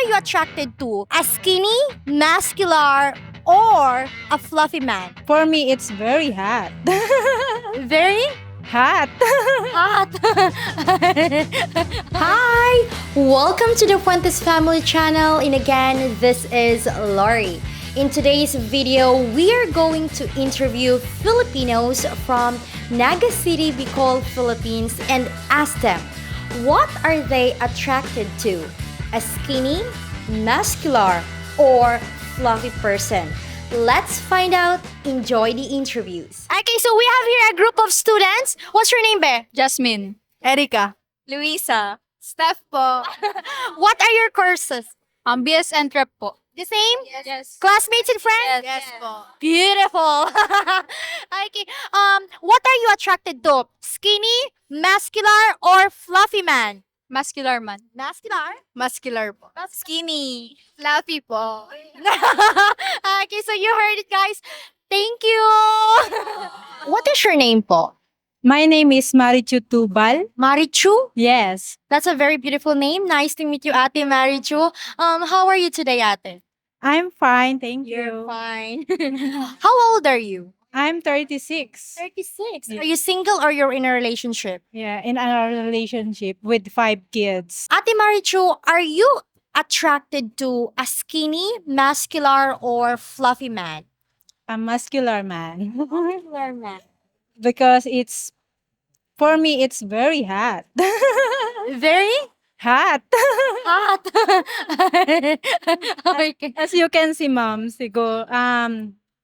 are you attracted to? A skinny, muscular, or a fluffy man? For me, it's very hot. Very Hot. hot. Hi! Welcome to the Fuentes Family Channel. And again, this is Lorie. In today's video, we are going to interview Filipinos from Naga City, Bicol, Philippines, and ask them, what are they attracted to? A skinny, muscular, or fluffy person? Let's find out. Enjoy the interviews. Okay, so we have here a group of students. What's your name, Be? Jasmine. Erika. Luisa. Steph po. What are your courses? BS and Rep po. The same? Yes. Classmates and friends? Yes po. Beautiful. Okay. What are you attracted to? Skinny, muscular, or fluffy man? Muscular man. Muscular? Muscular po. Skinny. Fluffy po. Okay, so you heard it, guys. Thank you. What is your name po? My name is Marichu Tubal. Marichu? Yes. That's a very beautiful name. Nice to meet you, Ate Marichu. How are you today, Ate? I'm fine, thank you. Fine. How old are you? I'm 36. 36. Yeah. Are you single or you're in a relationship? Yeah, in a relationship with 5 kids. Ate Marichu, are you attracted to a skinny, muscular, or fluffy man? A muscular man. Muscular man. Because for me, it's very hot. Very Hot. hot. Okay. As you can see, ma'am,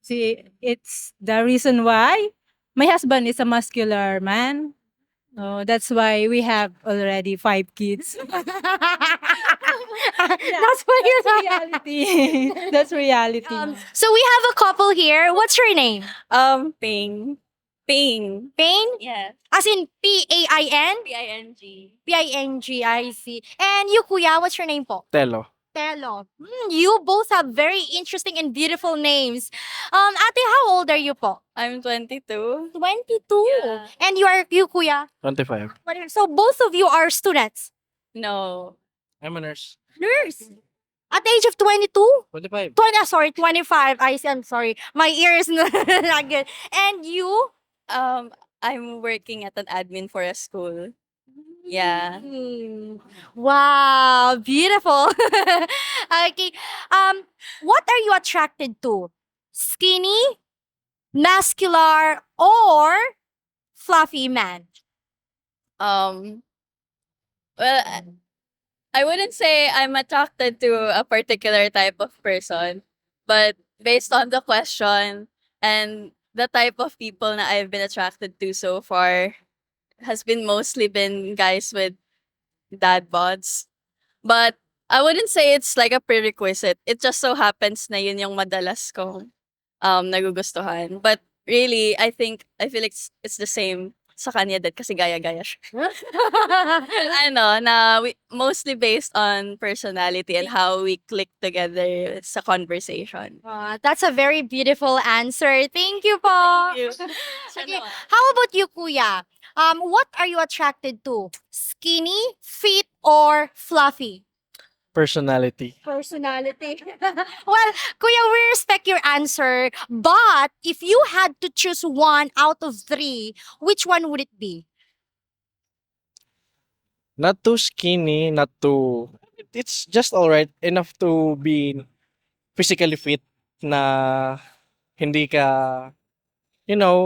it's the reason why my husband is a muscular man. Oh, that's why we have already 5 kids. That's what you're reality. That's reality. So we have a couple here. What's your name? Ping. Ping. Pain? Yes. As in P-A-I-N? P-I-N-G. P-I-N-G, I see. And you, Kuya, what's your name po? Telo. Telo. You both have very interesting and beautiful names. Ate, how old are you po? I'm 22. 22. Yeah. And you, Kuya? 25. So both of you are students? No. I'm a nurse. Nurse. At the age of 22? 25. 25. I'm sorry. My ear is not good. And you? I'm working at an admin for a school. Yeah. Wow, beautiful. Okay. What are you attracted to? Skinny, muscular, or fluffy man? Well, I wouldn't say I'm attracted to a particular type of person, but based on the question and the type of people na I've been attracted to so far has been mostly been guys with dad bods. But I wouldn't say it's like a prerequisite. It just so happens na yun yung madalas kong nagugustuhan. But really, I feel like it's the same sa kanya din kasi gaya-gaya siya. Mostly based on personality and how we click together sa conversation. That's a very beautiful answer. Thank you po. Okay. How about you, Kuya? What are you attracted to? Skinny, fit, or fluffy? Personality. Personality. Well, Kuya, we respect your answer. But if you had to choose one out of 3, which one would it be? Not too skinny, not too... It's just alright. Enough to be physically fit na hindi ka,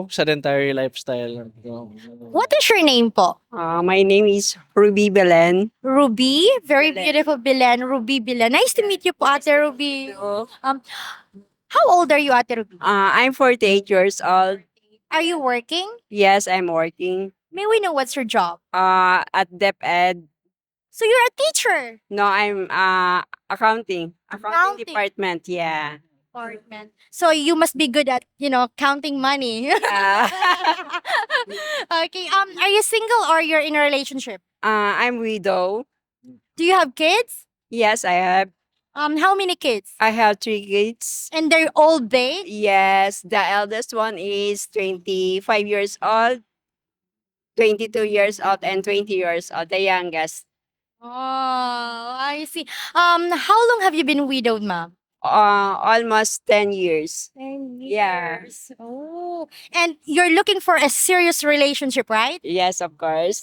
sedentary lifestyle. What is your name po? My name is Ruby Belen. Ruby? Very Belen. beautiful, Belen. Ruby Belen. Nice to meet you po, Ate Ruby. How old are you, Ate Ruby? I'm 48 years old. Are you working? Yes, I'm working May we know what's your job? at DepEd. So you're a teacher. No, I'm accounting Accounting. department. Yeah. Department. So you must be good at, counting money. Okay. Are you single or you're in a relationship? I'm widow. Do you have kids? Yes, I have. How many kids? I have 3 kids. And they're all big? Yes, the eldest one is 25 years old, 22 years old, and 20 years old. The youngest Oh, I see. How long have you been widowed, ma'am? Almost 10 years. 10 Yeah. years. Oh, and you're looking for a serious relationship, right? Yes, of course.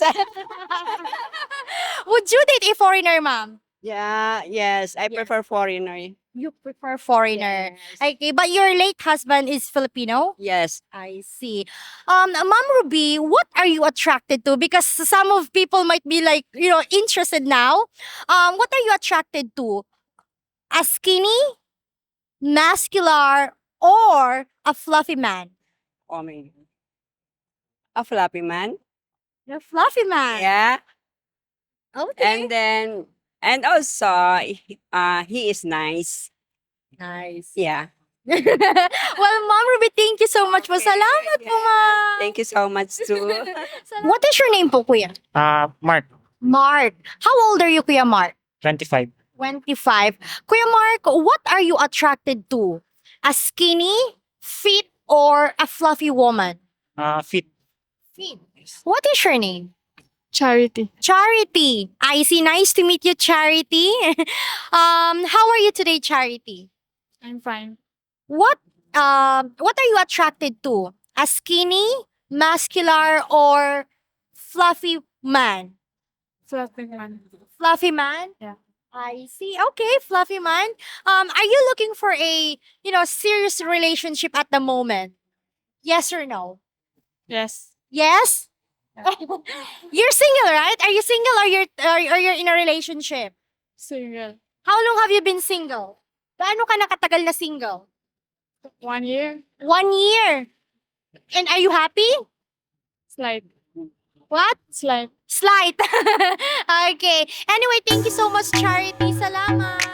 Would you date a foreigner, ma'am? Yeah, yes. I Yes. prefer foreigner. You prefer foreigner. Yes. Okay, but your late husband is Filipino? Yes. I see. Ma'am Ruby, what are you attracted to? Because some of people might be like, interested now. What are you attracted to? A skinny, muscular, or a fluffy man? I mean, a fluffy man. A fluffy man. Yeah. Okay. And then, and also, he is nice. Nice. Yeah. Well, Ma'am Ruby, thank you so much po. Salamat po, ma'am. Thank you so much too. What is your name po, Kuya? Mark, Mark. How old are you, Kuya Mark? 25. 25. Kuya Mark, what are you attracted to? A skinny, fit, or a fluffy woman? Fit. Fit. What is your name? Charity. Charity. I see. Nice to meet you, Charity. How are you today, Charity? I'm fine. What are you attracted to? A skinny, muscular, or fluffy man? Fluffy man. Fluffy man? Yeah. I see. Okay, fluffy man. Are you looking for a, serious relationship at the moment? Yes or no? Yes. Yes? You're single, right? Are you single or you're in a relationship? Single. How long have you been single? Gaano ka nakatagal na single? 1 year. 1 year. And are you happy? Slight. What? Slight. Slight. Okay. Anyway, thank you so much, Charity. Salamat.